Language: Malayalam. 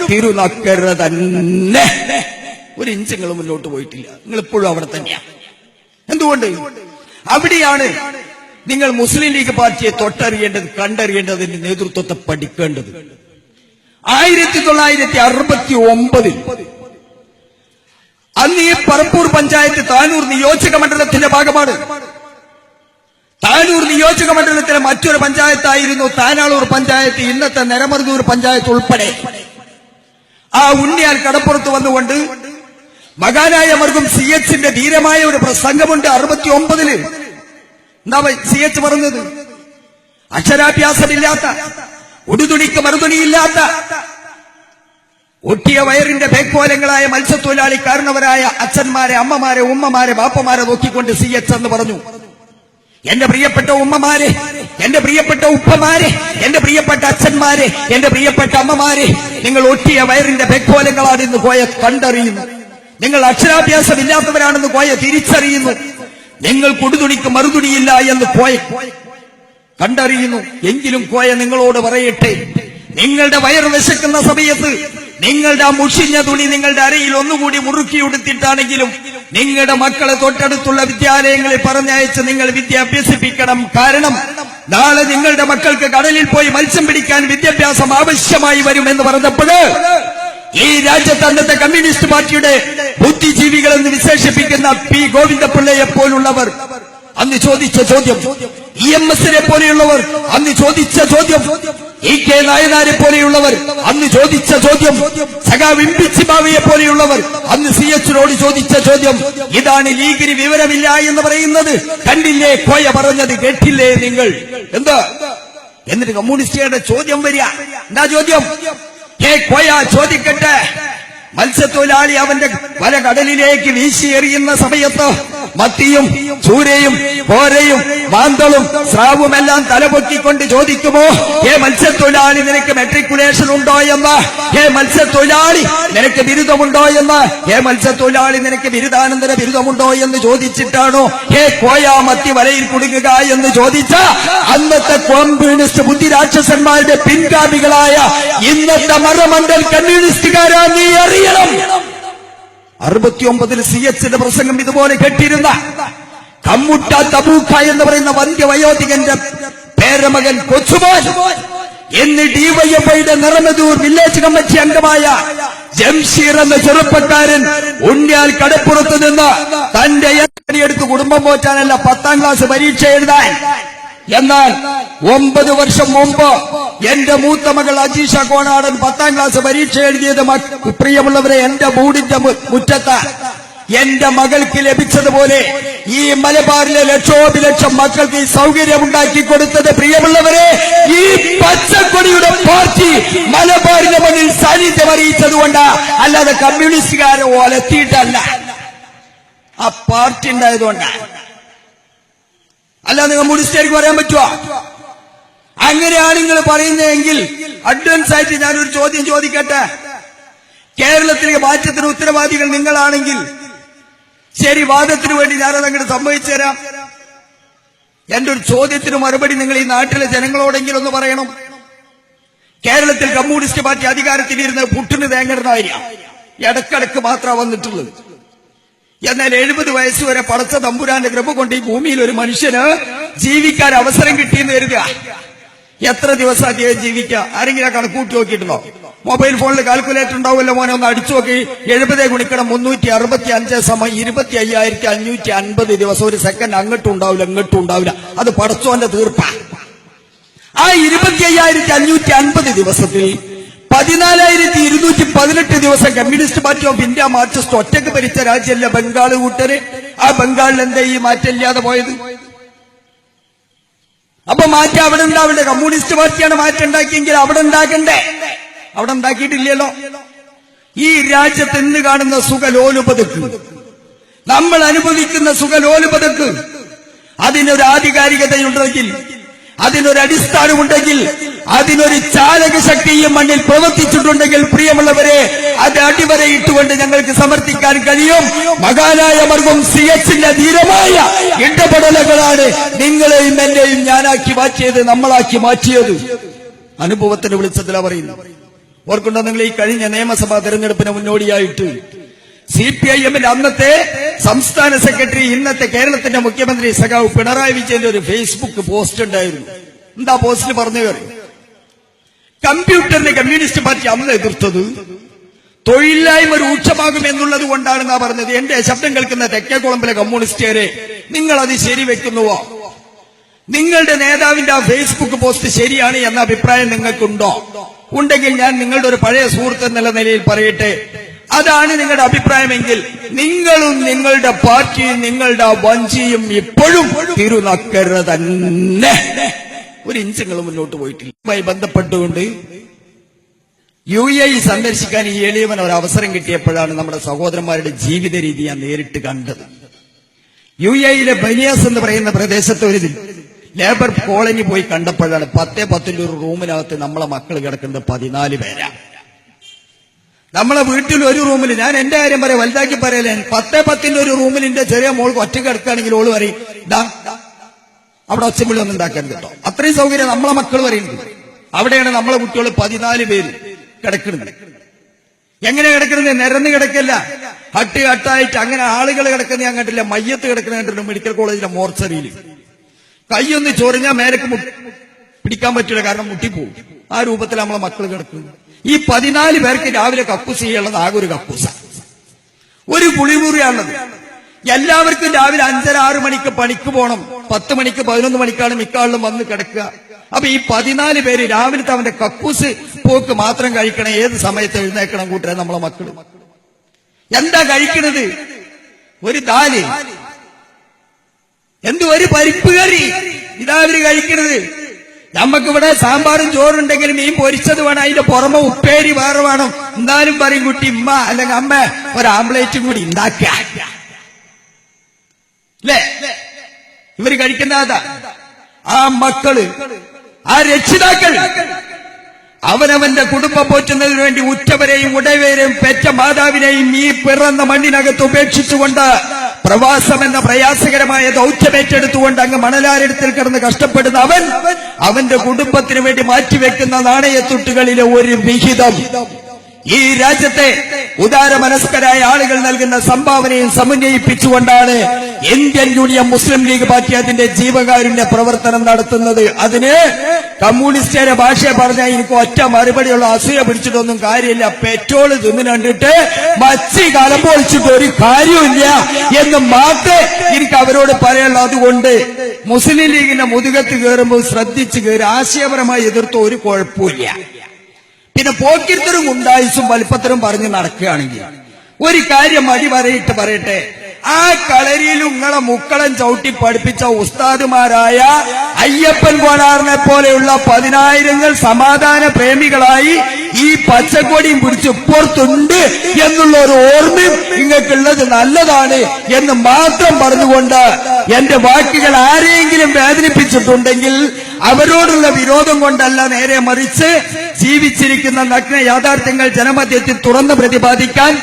തിരുനക്കര തന്നെ. ഒരു ഇഞ്ച് നിങ്ങൾ മുന്നോട്ട് പോയിട്ടില്ല. നിങ്ങൾ ഇപ്പോഴും അവിടെ തന്നെയാണ്. എന്തുകൊണ്ട്? അവിടെയാണ് നിങ്ങൾ മുസ്ലിം ലീഗ് പാർട്ടിയെ തൊട്ടറിയേണ്ടത്, കണ്ടറിയേണ്ടതിന്റെ നേതൃത്വത്തെ പഠിക്കേണ്ടത്. 1969 അന്ന് ഈ പറപ്പൂർ പഞ്ചായത്ത് താനൂർ നിയോജക മണ്ഡലത്തിന്റെ ഭാഗമാണ്. താനൂർ നിയോജക മണ്ഡലത്തിലെ മറ്റൊരു പഞ്ചായത്തായിരുന്നു താനാളൂർ പഞ്ചായത്ത്, ഇന്നത്തെ നെരമർന്നൂർ പഞ്ചായത്ത് ഉൾപ്പെടെ. ആ ഉണ്ണിയാൽ കടപ്പുറത്ത് വന്നുകൊണ്ട് മകാനായ മർഗം CHന്റെ ധീരമായ ഒരു പ്രസംഗമുണ്ട്. 69 എന്താ CH പറഞ്ഞത്? അക്ഷരാഭ്യാസമില്ലാത്ത, ഉടുതുണിക്ക് മറുതുണിയില്ലാത്ത, ഒട്ടിയ വയറിന്റെ പേക്കോലങ്ങളായ മത്സ്യത്തൊഴിലാളി കാരണവരായ അച്ഛന്മാരെ, അമ്മമാരെ, ഉമ്മമാരെ, ബാപ്പമാരെ നോക്കിക്കൊണ്ട് CH എന്ന് പറഞ്ഞു. എന്റെ പ്രിയപ്പെട്ട ഉമ്മമാരെ, എന്റെ പ്രിയപ്പെട്ട ഉപ്പമാരെ, എന്റെ പ്രിയപ്പെട്ട അച്ഛന്മാരെ, എന്റെ പ്രിയപ്പെട്ട അമ്മമാരെ, നിങ്ങൾ ഒട്ടിയ വയറിന്റെ പേക്കോലങ്ങളാണ് ഇന്ന് കോയ കണ്ടറിയുന്നു. നിങ്ങൾ അക്ഷരാഭ്യാസമില്ലാത്തവരാണെന്ന് കോയ തിരിച്ചറിയുന്നു. നിങ്ങൾ കൊടുതുണിക്ക് മറുതുണിയില്ല എന്ന് കോയ കണ്ടറിയുന്നു. എങ്കിലും കോയ നിങ്ങളോട് പറയട്ടെ, നിങ്ങളുടെ വയറ് വിശക്കുന്ന സമയത്ത് നിങ്ങളുടെ ആ മുഷിഞ്ഞ തുണി നിങ്ങളുടെ അരയിൽ ഒന്നുകൂടി മുറുക്കിയെടുത്തിട്ടാണെങ്കിലും നിങ്ങളുടെ മക്കളെ തൊട്ടടുത്തുള്ള വിദ്യാലയങ്ങളിൽ പറഞ്ഞയച്ച് നിങ്ങൾ വിദ്യ അഭ്യസിപ്പിക്കണം. കാരണം നാളെ നിങ്ങളുടെ മക്കൾക്ക് കടലിൽ പോയി മത്സ്യം പിടിക്കാൻ വിദ്യാഭ്യാസം ആവശ്യമായി വരുമെന്ന് പറഞ്ഞപ്പോൾ ഈ രാജ്യത്ത് അന്നത്തെ കമ്മ്യൂണിസ്റ്റ് പാർട്ടിയുടെ ബുദ്ധിജീവികൾ എന്ന് വിശേഷിപ്പിക്കുന്ന പി ഗോവിന്ദപിള്ളയെ പോലുള്ളവർ അന്ന് ചോദിച്ച ചോദ്യം, EMSനെ പോലെയുള്ളവർ അന്ന് ചോദിച്ച ചോദ്യം, EK നായനാരെ പോലെയുള്ളവർ അന്ന് ചോദിച്ച ചോദ്യം, സഖാവ് ഇമ്പിച്ചിബാവയെ പോലെയുള്ളവർ അന്ന് CHനോട് ചോദിച്ച ചോദ്യം ഇതാണ്. ലീഗിന് വിവരമില്ല എന്ന് പറയുന്നത് കണ്ടില്ലേ? കോയ പറഞ്ഞത് കേട്ടില്ലേ നിങ്ങൾ? എന്താ? എന്നിട്ട് കമ്മ്യൂണിസ്റ്റുകാരുടെ ചോദ്യം വരിക. എന്താ ചോദ്യം? കോയ ചോദിക്കട്ടെ, മത്സ്യത്തൊഴിലാളി അവന്റെ വല കടലിലേക്ക് വീശി എറിയുന്ന സമയത്ത് മത്തിയും ചൂരയും കോരയും മാന്തളും സ്രാവുമെല്ലാം തലപൊക്കിക്കൊണ്ട് ചോദിക്കുമോ, മത്സ്യത്തൊഴിലാളി നിനക്ക് മെട്രിക്കുലേഷൻ ഉണ്ടോ എന്ന്? മത്സ്യത്തൊഴിലാളി നിനക്ക് ബിരുദമുണ്ടോ എന്ന്? മത്സ്യത്തൊഴിലാളി നിനക്ക് ബിരുദാനന്തര ബിരുദമുണ്ടോ എന്ന് ചോദിച്ചിട്ടാണോ കോയ മത്തി വലയിൽ കുടുങ്ങുക എന്ന് ചോദിച്ച അന്നത്തെ കമ്മ്യൂണിസ്റ്റ് ബുദ്ധിരാക്ഷസന്മാരുടെ പിൻഗാമികളായ ഇന്നത്തെ മറമണ്ടൽ കമ്മ്യൂണിസ്റ്റുകാരാ നീ അറിയണം. 69 CHന്റെ പ്രസംഗം ഇതുപോലെ കേട്ടിരുന്ന കമ്മുട്ട തബൂക്ക എന്ന് പറയുന്ന വന്ധ്യവയോധികന്റെ പേരമകൻ കൊച്ചുമോൻ എന്ന് DYFIയുടെ നിറമതൂർ വില്ലേജ് കമ്മിറ്റി അംഗമായ ജംഷീർ എന്ന ചെറുപ്പക്കാരൻ ഉണ്ണിയാൽ കടപ്പുറത്ത് നിന്ന് തന്റെ എടുത്ത് കുടുംബം പോറ്റാനല്ല 10ാം ക്ലാസ് പരീക്ഷ എഴുതാൻ. എന്നാൽ 9 വർഷം മുമ്പ് എന്റെ മൂത്ത മകൾ അജീഷ കോണാടൻ 10ാം ക്ലാസ് പരീക്ഷ എഴുതിയത് പ്രിയമുള്ളവരെ എന്റെ ബോർഡിന്റെ മുറ്റത്ത് എന്റെ മകൾക്ക് ലഭിച്ചതുപോലെ ഈ മലബാറിലെ ലക്ഷോപലക്ഷം മക്കൾക്ക് ഈ സൗകര്യം ഉണ്ടാക്കി കൊടുത്തത് പ്രിയമുള്ളവരെ ഈ പച്ചക്കൊടിയുടെ പാർട്ടി മലബാറിന്റെ മണ്ണിൽ സാന്നിധ്യം അറിയിച്ചതുകൊണ്ട്, അല്ലാതെ കമ്മ്യൂണിസ്റ്റുകാരെ ഒലത്തിയിട്ടല്ല. ആ പാർട്ടി ഉണ്ടായതുകൊണ്ടാണ്. അല്ലാതെ കമ്മ്യൂണിസ്റ്റുകാർക്ക് പറയാൻ പറ്റുമോ? അങ്ങനെയാണ് നിങ്ങൾ പറയുന്നതെങ്കിൽ അഡ്വാൻസ് ആയിട്ട് ഞാനൊരു ചോദ്യം ചോദിക്കട്ടെ. കേരളത്തിലെ മാറ്റത്തിന് ഉത്തരവാദികൾ നിങ്ങളാണെങ്കിൽ ശരി, വാദത്തിന് വേണ്ടി ഞാനത് അങ്ങോട്ട് സമ്മതിച്ചു തരാം. എന്റെ ഒരു ചോദ്യത്തിന് മറുപടി നിങ്ങൾ ഈ നാട്ടിലെ ജനങ്ങളോടെങ്കിലും ഒന്ന് പറയണം. കേരളത്തിൽ കമ്മ്യൂണിസ്റ്റ് പാർട്ടി അധികാരത്തിലിരുന്ന് പുട്ടിന് തേങ്ങടുന്നവരില്ല, ഇടക്കിടക്ക് മാത്രമാണ് വന്നിട്ടുള്ളത്. എന്നാൽ 70 വയസ്സുവരെ പടച്ച തമ്പുരാന്റെ കൃപ കൊണ്ട് ഈ ഭൂമിയിൽ ഒരു മനുഷ്യന് ജീവിക്കാൻ അവസരം കിട്ടിയെന്ന് കരുതുക. എത്ര ദിവസം അദ്ദേഹം ജീവിക്കുക? ആരെങ്കിലും കണക്കൂട്ടി നോക്കിയിട്ടുണ്ടോ? മൊബൈൽ ഫോണിൽ കാൽക്കുലേറ്റർ ഉണ്ടാവുമല്ലോ മോനെ, ഒന്ന് അടിച്ചു നോക്കി. 70 ഗുണിക്കണം 365 സമയം 25,550 ദിവസം. ഒരു സെക്കൻഡ് അങ്ങോട്ടും ഉണ്ടാവില്ല ഇങ്ങോട്ടും ഉണ്ടാവില്ല. അത് പടച്ചോന്റെ തീർപ്പാ. ആ 25,550 ദിവസത്തിൽ 14,218 ദിവസം communist party of India Marxist ഒറ്റക്ക് ഭരിച്ച രാജ്യമല്ല ബംഗാൾ കൂട്ടര്. ആ ബംഗാളിൽ എന്താ ഈ മാറ്റമില്ലാതെ പോയത്? അപ്പൊ മാറ്റം അവിടെ ഉണ്ടാവണ്ടേ? കമ്മ്യൂണിസ്റ്റ് പാർട്ടിയാണ് മാറ്റം ഉണ്ടാക്കിയെങ്കിൽ അവിടെ ഉണ്ടാക്കണ്ടേ? അവിടെ ഉണ്ടാക്കിയിട്ടില്ലല്ലോ. ഈ രാജ്യത്ത് ഇന്ന് കാണുന്ന സുഖലോലുപതക്ക്, നമ്മൾ അനുഭവിക്കുന്ന സുഖലോലുപതക്ക് അതിനൊരു ആധികാരികതയുണ്ടെങ്കിൽ, അതിനൊരു അടിസ്ഥാനമുണ്ടെങ്കിൽ, അതിനൊരു ചാലക ശക്തിയും മണ്ണിൽ പ്രവർത്തിച്ചിട്ടുണ്ടെങ്കിൽ പ്രിയമുള്ളവരെ അത് അടിവരയിട്ടുകൊണ്ട് ഞങ്ങൾക്ക് സമർത്ഥിക്കാൻ കഴിയും. മകാനായ മർഗം CHന്റെ ധീരമായ ഇടപെടലുകളാണ് നിങ്ങളെയും എന്നെയും ഞാനാക്കി മാറ്റിയത്, നമ്മളാക്കി മാറ്റിയത്. അനുഭവത്തിന്റെ വെളിച്ചത്തിലാ പറയുന്നത്. ഓർക്കുണ്ടോ നിങ്ങൾ? ഈ കഴിഞ്ഞ നിയമസഭാ തെരഞ്ഞെടുപ്പിന് മുന്നോടിയായിട്ട് CPIM-ന്റെ അന്നത്തെ സംസ്ഥാന സെക്രട്ടറി, ഇന്നത്തെ കേരളത്തിന്റെ മുഖ്യമന്ത്രി സഖാവ് പിണറായി വിജയന്റെ ഒരു ഫേസ്ബുക്ക് പോസ്റ്റ് ഉണ്ടായിരുന്നു. എന്താ പോസ്റ്റിൽ പറഞ്ഞു കയറി? കമ്പ്യൂട്ടറിനെ കമ്മ്യൂണിസ്റ്റ് പാർട്ടി അന്ന് എതിർത്തത് തൊഴിലില്ലായ്മ രൂക്ഷമാകും എന്നുള്ളത് കൊണ്ടാണെന്നാ പറഞ്ഞത്. എന്റെ ശബ്ദം കേൾക്കുന്ന തെക്കേക്കുളമ്പിലെ കമ്മ്യൂണിസ്റ്റുകാരെ, നിങ്ങൾ അത് ശരിവെക്കുന്നുവോ? നിങ്ങളുടെ നേതാവിന്റെ ആ ഫേസ്ബുക്ക് പോസ്റ്റ് ശരിയാണ് എന്ന അഭിപ്രായം നിങ്ങൾക്കുണ്ടോ? ഉണ്ടെങ്കിൽ ഞാൻ നിങ്ങളുടെ ഒരു പഴയ സുഹൃത്ത് എന്നുള്ള നിലയിൽ പറയട്ടെ, അതാണ് നിങ്ങളുടെ അഭിപ്രായമെങ്കിൽ നിങ്ങളും നിങ്ങളുടെ പാർട്ടിയും നിങ്ങളുടെ വഞ്ചിയും ഇപ്പോഴും തിരുനക്കര തന്നെ. ഒരു ഇഞ്ച് നിങ്ങൾ മുന്നോട്ട് പോയിട്ടില്ല. ഇതുമായി ബന്ധപ്പെട്ടുകൊണ്ട് UAE സന്ദർശിക്കാൻ ഈ എളിയവൻ ഒരു അവസരം കിട്ടിയപ്പോഴാണ് നമ്മുടെ സഹോദരന്മാരുടെ ജീവിത രീതി ഞാൻ നേരിട്ട് കണ്ടത്. UAE-യിലെ ബനിയാസ് എന്ന് പറയുന്ന പ്രദേശത്ത് ഒരു ലേബർ കോളനി പോയി കണ്ടപ്പോഴാണ് 10 ഒരു റൂമിനകത്ത് നമ്മളെ മക്കൾ കിടക്കുന്നത് 14 പേരാ. നമ്മളെ വീട്ടിൽ ഒരു റൂമിൽ, ഞാൻ എന്റെ കാര്യം പറയാം, വലുതാക്കി പറയലേ, 10 ഒരു റൂമിൽ എന്റെ ചെറിയ മോൾക്ക് ഒറ്റ കിടക്കുകയാണെങ്കിൽ ഓള് പറയും, അവിടെ ഒച്ചമ്പിളി ഒന്നും ഉണ്ടാക്കാൻ കേട്ടോ. അത്രയും സൗകര്യം നമ്മളെ മക്കൾ പറയുന്നുണ്ട്. അവിടെയാണ് നമ്മളെ കുട്ടികൾ 14 പേര് കിടക്കുന്നത്. എങ്ങനെ കിടക്കുന്നത്? നിരന്ന് കിടക്കല്ല, ഹട്ടായിട്ട് അങ്ങനെ ആളുകൾ കിടക്കുന്ന ഞാൻ കണ്ടില്ല. മയ്യത്ത് കിടക്കുന്ന കണ്ടിട്ടുണ്ട് മെഡിക്കൽ കോളേജിലെ മോർച്ചറിയിൽ. കൈയൊന്ന് ചൊറിഞ്ഞാൽ മേലേക്ക് പിടിക്കാൻ പറ്റില്ല, കാരണം മുട്ടിപ്പോവും. ആ രൂപത്തിൽ നമ്മളെ മക്കൾ കിടക്കുന്നു. ഈ 14 പേർക്ക് രാവിലെ കക്കൂസ് ചെയ്യാനുള്ളത് ആകെ ഒരു കക്കൂസ, ഒരു കുളിമുറിയാണുള്ളത്. എല്ലാവർക്കും രാവിലെ 5:30-6 മണിക്ക് പണിക്ക് പോകണം. 10 മണിക്ക് 11 മണിക്കാണ് മിക്കാളിലും വന്ന് കിടക്കുക. അപ്പൊ ഈ 14 പേര് രാവിലത്തെ അവന്റെ കക്കൂസ് പോക്ക് മാത്രം കഴിക്കണം. ഏത് സമയത്ത് എഴുന്നേക്കണം കൂട്ടരെ നമ്മളെ മക്കള്? എന്താ കഴിക്കണത്? ഒരു ദാല്, ഒരു പരിപ്പ് കറി, ഇതാ അവര് കഴിക്കണത്. നമുക്കിവിടെ സാമ്പാറും ചോറുണ്ടെങ്കിലും മീൻ പൊരിച്ചത് വേണം, അതിന്റെ പുറമെ ഉപ്പേരി വേറെ വേണം. എന്നാലും പറയും കുട്ടി, ഉമ്മ അല്ലെങ്കിൽ അമ്മ ഒരു ആംപ്ലേറ്റും കൂടി ഉണ്ടാക്കുക. അല്ലേ ഇവര് കഴിക്കുന്ന അതാ. ആ മക്കള്, ആ രക്ഷിതാക്കൾ അവനവന്റെ കുടുംബം പോറ്റുന്നതിനു വേണ്ടി ഉറ്റവരെയും ഉടയവരെയും പെറ്റ മാതാവിനെയും ഈ പിറന്ന മണ്ണിനകത്ത് ഉപേക്ഷിച്ചുകൊണ്ട് പ്രവാസം എന്ന പ്രയാസകരമായ ദൗത്യമേറ്റെടുത്തുകൊണ്ട് അങ്ങ് മണലാരടത്തിൽ കിടന്ന് കഷ്ടപ്പെടുന്ന അവന്റെ കുടുംബത്തിന് വേണ്ടി മാറ്റിവെക്കുന്ന നാണയത്തുട്ടുകളിലെ ഒരു വിഹിതം ഈ രാജ്യത്തെ ഉദാരമനസ്കരായ ആളുകൾ നൽകുന്ന സംഭാവനയും സമന്വയിപ്പിച്ചുകൊണ്ടാണ് ഇന്ത്യൻ യൂണിയൻ മുസ്ലിം ലീഗ് പാർട്ടി അതിന്റെ ജീവകാരുണ്യ പ്രവർത്തനം നടത്തുന്നത്. അതിന് കമ്മ്യൂണിസ്റ്റുകാരെ ഭാഷയെ പറഞ്ഞാൽ എനിക്ക് ഒറ്റ മറുപടിയുള്ള അസൂയ പിടിച്ചിട്ടൊന്നും കാര്യമില്ല. പെട്രോള് തിന്നു കണ്ടിട്ട് മച്ചി കലമ്പൊളിച്ചിട്ട് ഒരു കാര്യമില്ല എന്ന് മാത്രമേ എനിക്ക് അവരോട് പറയാനുള്ളൂ. അതുകൊണ്ട് മുസ്ലിം ലീഗിന്റെ മുതുകത്ത് കയറുമ്പോൾ ശ്രദ്ധിച്ചു കയറി, ആശയപരമായി എതിർത്ത ഒരു കുഴപ്പമില്ല. പിന്നെ പോക്കിരുത്തരും ഉണ്ടായിസും വലിപ്പത്തരും പറഞ്ഞ് നടക്കുകയാണെങ്കിൽ ഒരു കാര്യം അടിവരയിട്ട് പറയട്ടെ, ആ കളരിയിൽ നിങ്ങളെ മുക്കളം ചവിട്ടി പഠിപ്പിച്ച ഉസ്താദുമാരായ അയ്യപ്പൻ കോണാറിനെ പോലെയുള്ള 10,000 സമാധാന പ്രേമികളായി ഈ പച്ചക്കൊടിയും പിടിച്ച് പുറത്തുണ്ട് എന്നുള്ള ഒരു ഓർമ്മയും നിങ്ങൾക്കുള്ളത് നല്ലതാണ് എന്ന് മാത്രം പറഞ്ഞുകൊണ്ട് എന്റെ വാക്കുകൾ ആരെയെങ്കിലും വേദനിപ്പിച്ചിട്ടുണ്ടെങ്കിൽ അവരോടുള്ള വിരോധം കൊണ്ടല്ല, നേരെ മറിച്ച് ജീവിച്ചിരിക്കുന്ന നഗ്ന യാഥാർത്ഥ്യങ്ങൾ ജനമധ്യത്തിൽ തുറന്ന് പ്രതിപാദിക്കാൻ